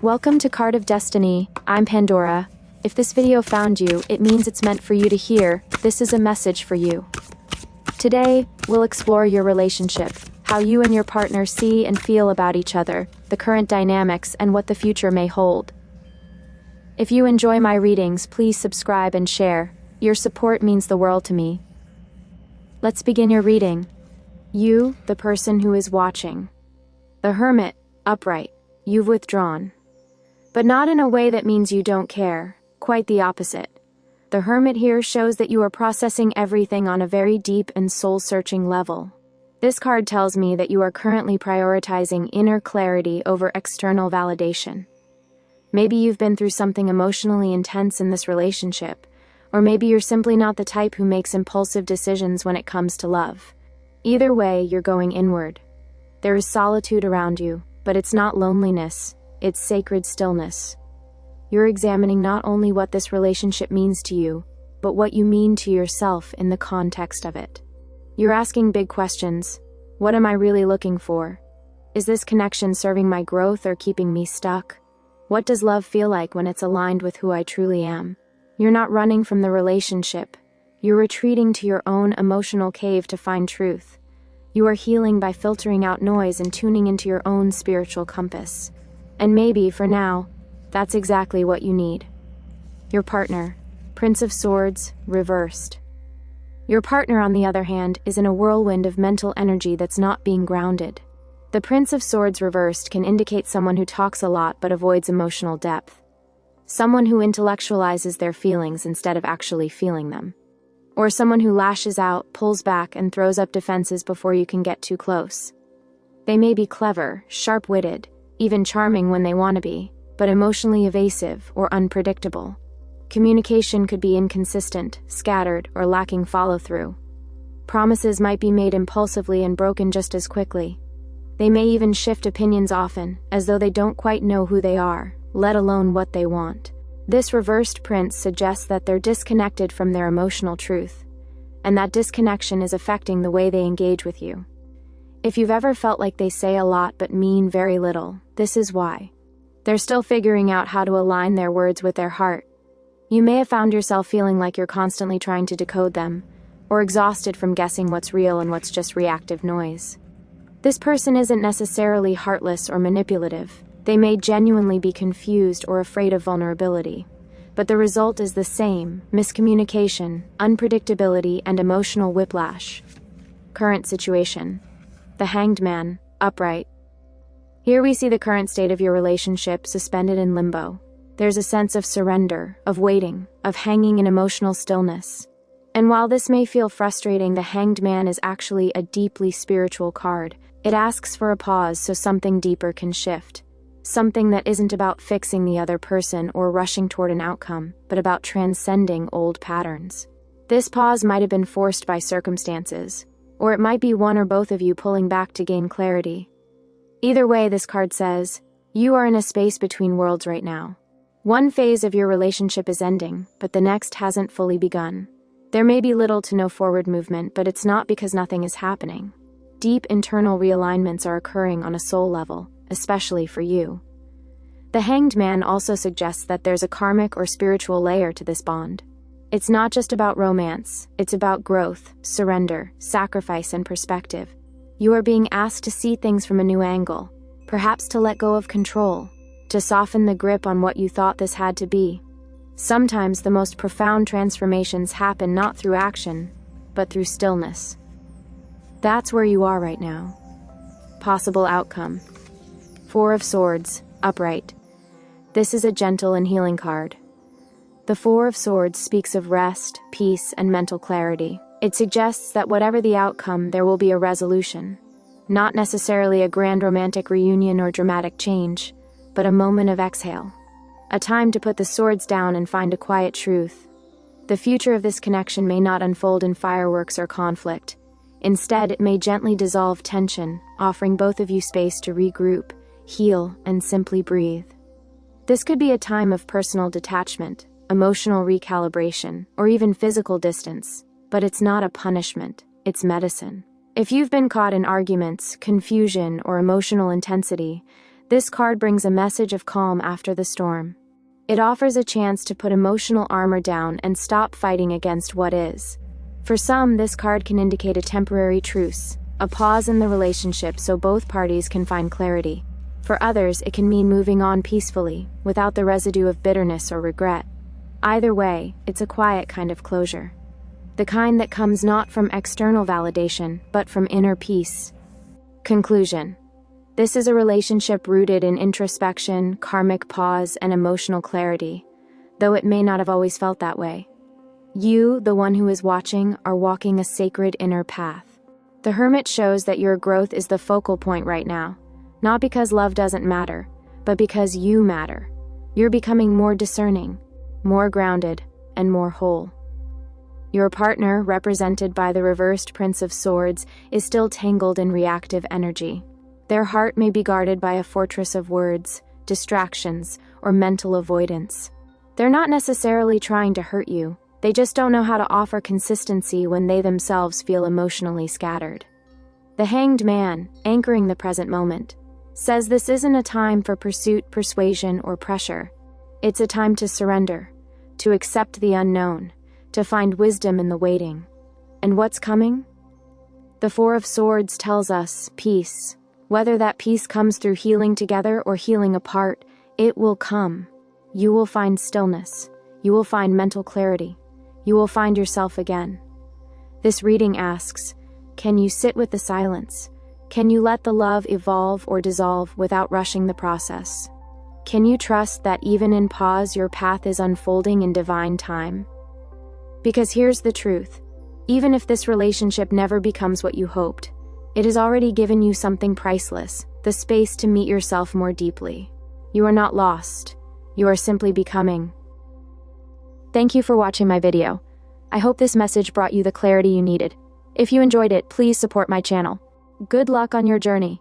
Welcome to Card of Destiny. I'm Pandora. If this video found you, it means it's meant for you to hear. This is a message for you. Today, we'll explore your relationship, how you and your partner see and feel about each other, the current dynamics, and what the future may hold. If you enjoy my readings, please subscribe and share. Your support means the world to me. Let's begin your reading. You, the person who is watching. The Hermit, upright. You've withdrawn. But not in a way that means you don't care. Quite the opposite. The Hermit here shows that you are processing everything on a very deep and soul-searching level. This card tells me that you are currently prioritizing inner clarity over external validation. Maybe you've been through something emotionally intense in this relationship, or maybe you're simply not the type who makes impulsive decisions when it comes to love. Either way, you're going inward. There is solitude around you, but it's not loneliness, it's sacred stillness. You're examining not only what this relationship means to you, but what you mean to yourself in the context of it. You're asking big questions. What am I really looking for? Is this connection serving my growth or keeping me stuck? What does love feel like when it's aligned with who I truly am? You're not running from the relationship. You're retreating to your own emotional cave to find truth. You are healing by filtering out noise and tuning into your own spiritual compass. And maybe, for now, that's exactly what you need. Your partner, Prince of Swords, reversed. Your partner, on the other hand, is in a whirlwind of mental energy that's not being grounded. The Prince of Swords reversed can indicate someone who talks a lot but avoids emotional depth. Someone who intellectualizes their feelings instead of actually feeling them. Or someone who lashes out, pulls back, and throws up defenses before you can get too close. They may be clever, sharp-witted, even charming when they want to be, but emotionally evasive or unpredictable. Communication could be inconsistent, scattered, or lacking follow-through. Promises might be made impulsively and broken just as quickly. They may even shift opinions often, as though they don't quite know who they are, let alone what they want. This reversed prince suggests that they're disconnected from their emotional truth, and that disconnection is affecting the way they engage with you. If you've ever felt like they say a lot but mean very little, this is why. They're still figuring out how to align their words with their heart. You may have found yourself feeling like you're constantly trying to decode them, or exhausted from guessing what's real and what's just reactive noise. This person isn't necessarily heartless or manipulative. They may genuinely be confused or afraid of vulnerability. But the result is the same: miscommunication, unpredictability, and emotional whiplash. Current situation. The Hanged Man, upright. Here we see the current state of your relationship suspended in limbo. There's a sense of surrender, of waiting, of hanging in emotional stillness. And while this may feel frustrating, the Hanged Man is actually a deeply spiritual card. It asks for a pause so something deeper can shift. Something that isn't about fixing the other person or rushing toward an outcome, but about transcending old patterns. This pause might have been forced by circumstances, or it might be one or both of you pulling back to gain clarity. Either way, this card says, you are in a space between worlds right now. One phase of your relationship is ending, but the next hasn't fully begun. There may be little to no forward movement, but it's not because nothing is happening. Deep internal realignments are occurring on a soul level, especially for you. The Hanged Man also suggests that there's a karmic or spiritual layer to this bond. It's not just about romance, it's about growth, surrender, sacrifice, and perspective. You are being asked to see things from a new angle, perhaps to let go of control, to soften the grip on what you thought this had to be. Sometimes the most profound transformations happen not through action, but through stillness. That's where you are right now. Possible outcome. Four of Swords, upright. This is a gentle and healing card. The Four of Swords speaks of rest, peace, and mental clarity. It suggests that whatever the outcome, there will be a resolution. Not necessarily a grand romantic reunion or dramatic change, but a moment of exhale. A time to put the swords down and find a quiet truth. The future of this connection may not unfold in fireworks or conflict. Instead, it may gently dissolve tension, offering both of you space to regroup, heal, and simply breathe. This could be a time of personal detachment, emotional recalibration, or even physical distance, but it's not a punishment, it's medicine. If you've been caught in arguments, confusion, or emotional intensity, This card brings a message of calm after the storm. It offers a chance to put emotional armor down and stop fighting against what is. For some, this card can indicate a temporary truce, a pause in the relationship so both parties can find clarity. For others, it can mean moving on peacefully, without the residue of bitterness or regret. Either way, it's a quiet kind of closure. The kind that comes not from external validation, but from inner peace. Conclusion. This is a relationship rooted in introspection, karmic pause, and emotional clarity, though it may not have always felt that way. You, the one who is watching, are walking a sacred inner path. The Hermit shows that your growth is the focal point right now, not because love doesn't matter, but because you matter. You're becoming more discerning, more grounded, and more whole. Your partner, represented by the reversed Prince of Swords, is still tangled in reactive energy. Their heart may be guarded by a fortress of words, distractions, or mental avoidance. They're not necessarily trying to hurt you, they just don't know how to offer consistency when they themselves feel emotionally scattered. The Hanged Man, anchoring the present moment, says this isn't a time for pursuit, persuasion, or pressure. It's a time to surrender, to accept the unknown, to find wisdom in the waiting. And what's coming? The Four of Swords tells us peace. Whether that peace comes through healing together or healing apart, it will come. You will find stillness. You will find mental clarity. You will find yourself again. This reading asks, can you sit with the silence? Can you let the love evolve or dissolve without rushing the process? Can you trust that even in pause, your path is unfolding in divine time? Because here's the truth. Even if this relationship never becomes what you hoped, it has already given you something priceless, the space to meet yourself more deeply. You are not lost. You are simply becoming. Thank you for watching my video. I hope this message brought you the clarity you needed. If you enjoyed it, please support my channel. Good luck on your journey.